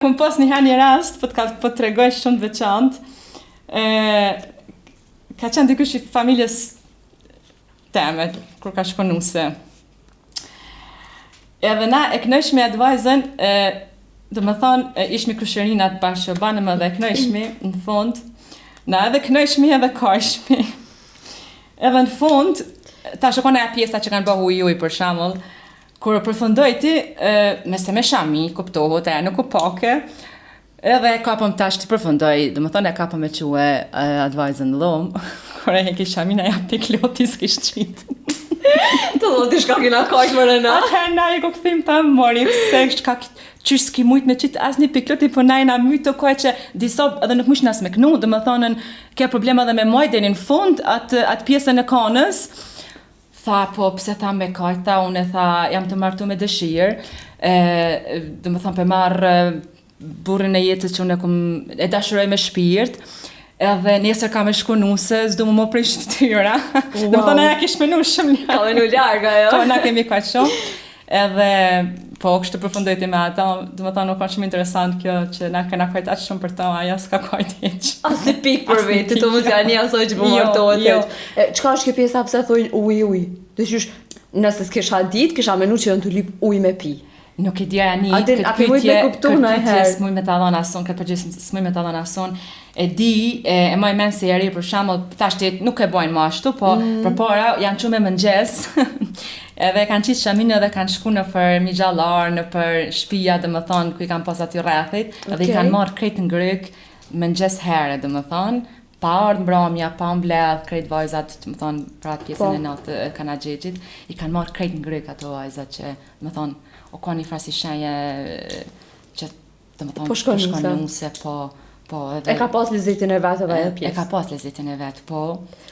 Kom pas një rast, po të tregoj shumë të veçantë. Ka qenë dikush i familjes teme, kur ka shku nuse. Edhe na e knojshmi advajzën, do më thonë, ishmi kushërinat bashkë, banëm edhe knojshmi, në fund, na edhe knojshmi edhe kajshmi. Edhe në fund, ta shokon e pjesa që kanë bëhu uj për shamull, kur përfundojti, me shami, kuptohet, nuk u pake, edhe kapëm tash të përfundoj, dhe më thonë e kapëm e quë advajzën lomë, kur e heki shamin e ja pik loti s'kish qitë. Të loti shka kina kajsh më rëna. Atëherë na i ku këthim të mori, se qysh s'ki mujt me qitë as një pik loti, po na i na mytë të kohë që disa edhe nuk mush nas me knu, dhe më thonë ke problema dhe me mojde në fund, atë pjesën e kanës. Tha, po, pse tha me kajta, unë e tha, jam të martu me dëshirë, dhe më thonë për marrë burrin e jetës që unë e dashuroj me shpirt, edhe nesër ka me shku nuse, s'du më prej shtyra. Dhe më thonë, ja kish menu shumë larga. Ka menu larga, jo? Po, na kemi kajtë shumë. Edhe, po, kështë të përfundojti me ata, dhe më thonë, nuk kanë shumë interesant kjo, që na kena kajtë aqë shumë për ta, aja s'ka kajtë heq. As një pik për vetë, të mos janë një asoj që po martohet heq. Qka është kjo pjesa pse thojnë uj? Dhe qysh, nëse s'kisha dit, kisha menu që jënë të lip uj me pi. Nuk i dja një, këtë pytje s'muj me të adhon ason, këtë përgjithë s'muj me të adhon ason, e di, e maj men se jeri për shamull, tashtet nuk e bojnë ma ashtu, po për para janë qume mëngjes, edhe kanë qitë shaminë edhe kanë shku në për migjallar, në për shpia, dhe më thonë, ku i kanë pas aty rrethit, edhe i kanë marrë krejt në gryk, mëngjes herë, dhe më thonë, pa ardhë mbromja, pa mbledh, krejt vajzat, më thonë, pra atë pjesën e natë kanagjegjit, i kanë marrë krejt në gryk ato vajzat që, më thonë, o ka një frasi shenje që, dhe më thonë, po shkon nuse, po, edhe... E ka pas lezitin e vetë edhe pjesë? E ka pas lezitin e vetë, po.